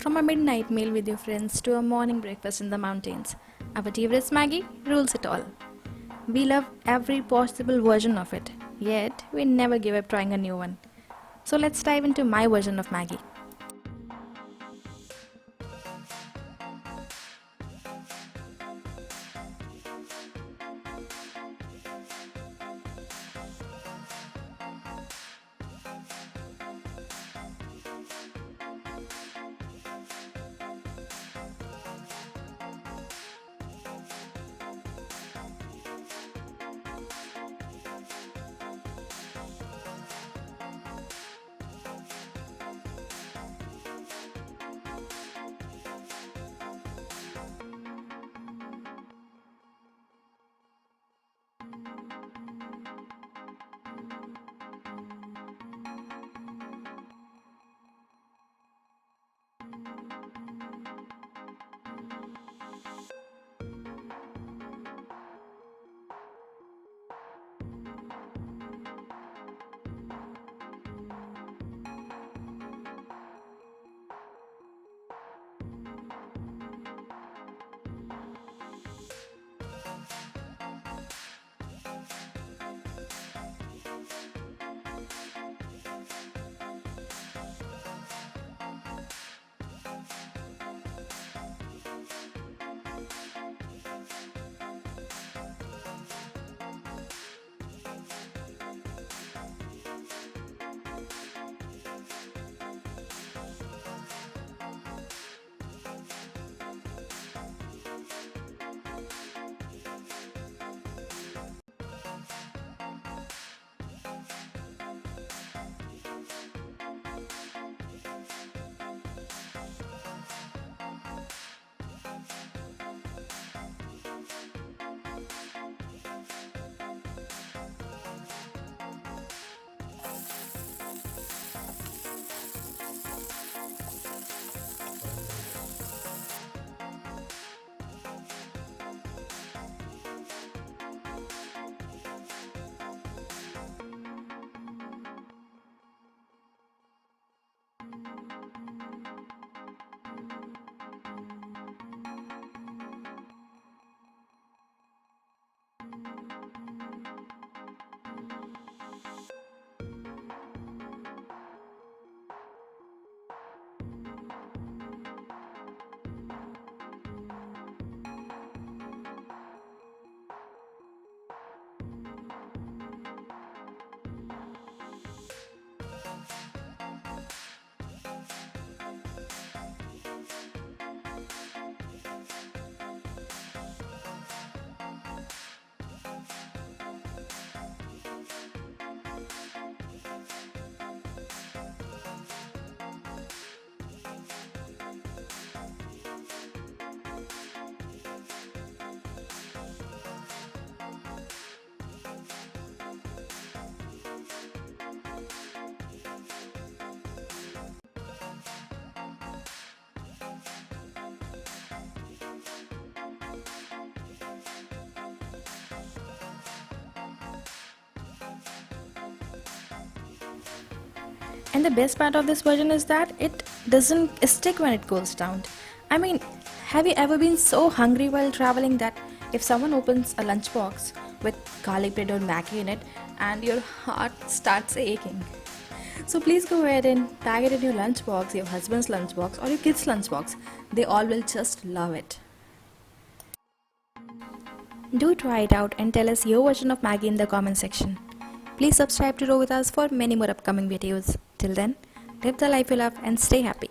From a midnight meal with your friends to a morning breakfast in the mountains, our dearest Maggi rules it all. We love every possible version of it, yet we never give up trying a new one. So let's dive into my version of Maggi. And the best part of this version is that it doesn't stick when it cools down. I mean, have you ever been so hungry while traveling that if someone opens a lunchbox with garlic bread or Maggi in it and your heart starts aching? So please go ahead and tag it in your lunchbox, your husband's lunchbox or your kid's lunchbox. They all will just love it. Do try it out and tell us your version of Maggi in the comment section. Please subscribe to RovitaS for many more upcoming videos. Till then, live the life you love and stay happy.